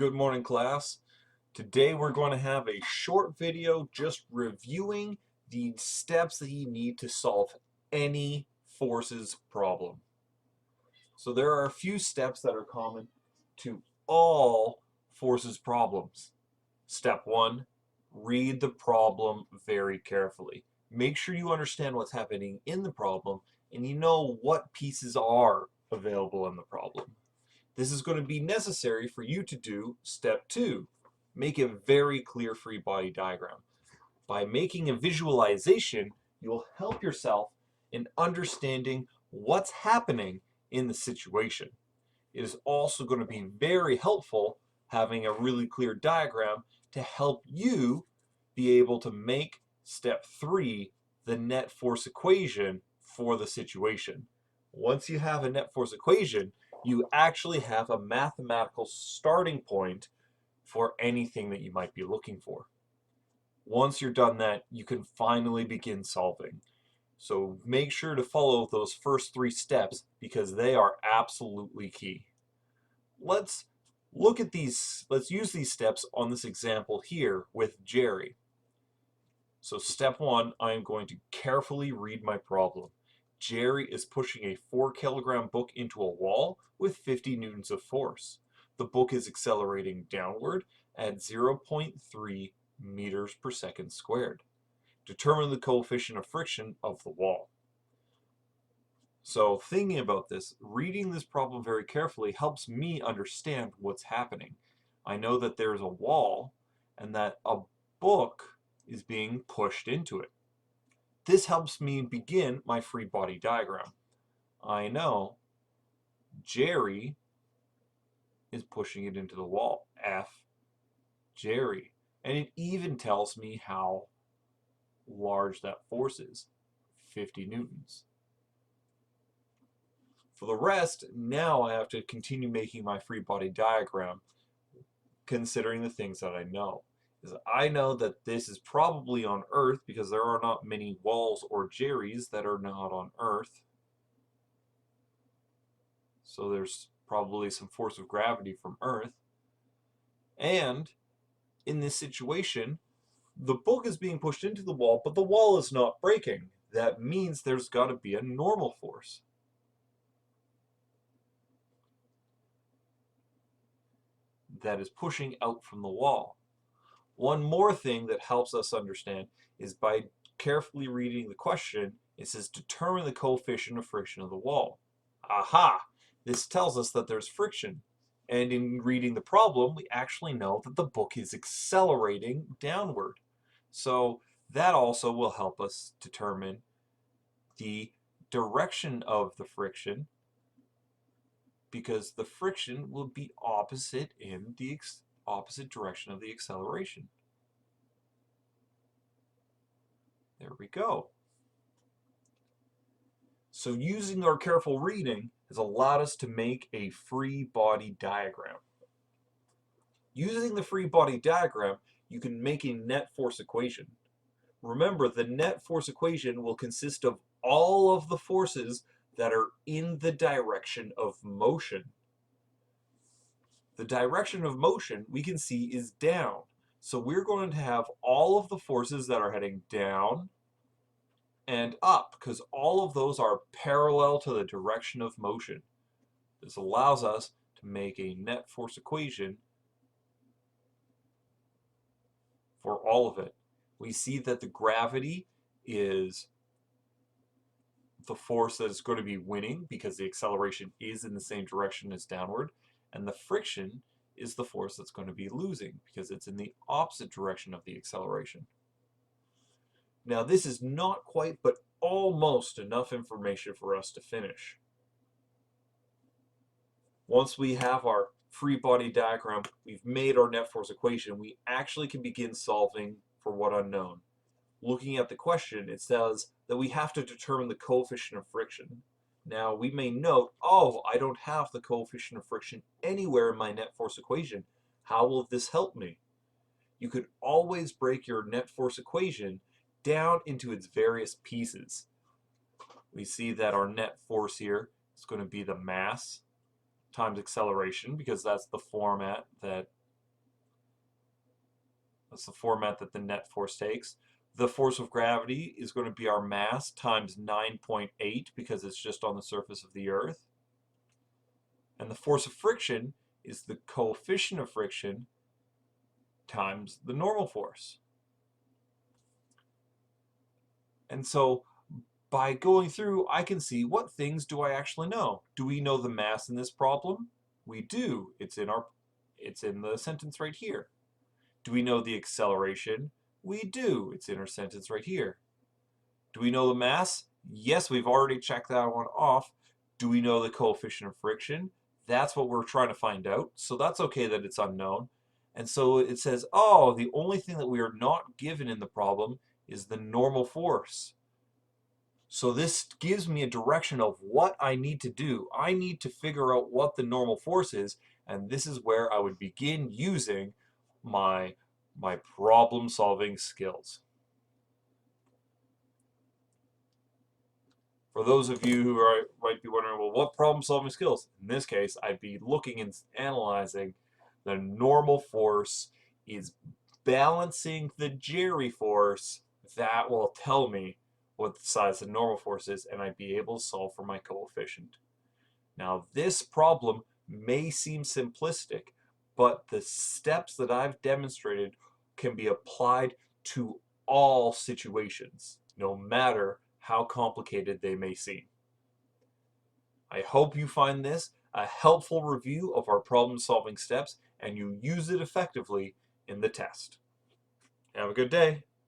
Good morning, class. Today we're going to have a short video just reviewing the steps that you need to solve any forces problem. So there are a few steps that are common to all forces problems. Step 1, read the problem very carefully. Make sure you understand what's happening in the problem and you know what pieces are available in the problem. This is going to be necessary for you to do step 2. Make a very clear free body diagram. By making a visualization, you'll help yourself in understanding what's happening in the situation. It is also going to be very helpful having a really clear diagram to help you be able to make step 3 the net force equation for the situation. Once you have a net force equation, you actually have a mathematical starting point for anything that you might be looking for. Once you're done that, you can finally begin solving. So make sure to follow those first 3 steps because they are absolutely key. Let's look at these, let's use these steps on this example here with Jerry. So step 1, I am going to carefully read my problem. Jerry is pushing a 4-kilogram book into a wall with 50 newtons of force. The book is accelerating downward at 0.3 meters per second squared. Determine the coefficient of friction of the wall. So thinking about this, reading this problem very carefully helps me understand what's happening. I know that there's a wall and that a book is being pushed into it. This helps me begin my free body diagram. I know Jerry is pushing it into the wall. F, Jerry. And it even tells me how large that force is, 50 newtons. For the rest, now I have to continue making my free body diagram, considering the things that I know. I know that this is probably on Earth because there are not many walls or Jerrys that are not on Earth. So there's probably some force of gravity from Earth. And in this situation, the book is being pushed into the wall, but the wall is not breaking. That means there's got to be a normal force. That is pushing out from the wall. One more thing that helps us understand is by carefully reading the question, it says determine the coefficient of friction of the wall. Aha! This tells us that there's friction. And in reading the problem, we actually know that the book is accelerating downward. So that also will help us determine the direction of the friction because the friction will be opposite in the opposite direction of the acceleration. There we go. So using our careful reading has allowed us to make a free body diagram. Using the free body diagram, you can make a net force equation. Remember, the net force equation will consist of all of the forces that are in the direction of motion. The direction of motion we can see is down. So we're going to have all of the forces that are heading down and up because all of those are parallel to the direction of motion. This allows us to make a net force equation for all of it. We see that the gravity is the force that is going to be winning because the acceleration is in the same direction as downward, and the friction is the force that's going to be losing because it's in the opposite direction of the acceleration. Now this is not quite but almost enough information for us to finish. Once we have our free body diagram, we've made our net force equation, we actually can begin solving for what unknown. Looking at the question, it says that we have to determine the coefficient of friction. Now we may note, oh, I don't have the coefficient of friction anywhere in my net force equation. How will this help me? You could always break your net force equation down into its various pieces. We see that our net force here is going to be the mass times acceleration because that's the format that That's the format that the net force takes. The force of gravity is going to be our mass times 9.8 because it's just on the surface of the Earth. And the force of friction is the coefficient of friction times the normal force. And so by going through, I can see what things do I actually know. Do we know the mass in this problem? We do. It's in the sentence right here. Do we know the acceleration? We do. It's in our sentence right here. Do we know the mass? Yes, we've already checked that one off. Do we know the coefficient of friction? That's what we're trying to find out. So that's okay that it's unknown. And so it says, oh, the only thing that we are not given in the problem is the normal force. So this gives me a direction of what I need to do. I need to figure out what the normal force is, and this is where I would begin using my problem-solving skills. For those of you who might be wondering, well, what problem-solving skills? In this case, I'd be looking and analyzing the normal force is balancing the Jerry force. That will tell me what the size of the normal force is, and I'd be able to solve for my coefficient. Now, this problem may seem simplistic, but the steps that I've demonstrated can be applied to all situations, no matter how complicated they may seem. I hope you find this a helpful review of our problem-solving steps and you use it effectively in the test. Have a good day.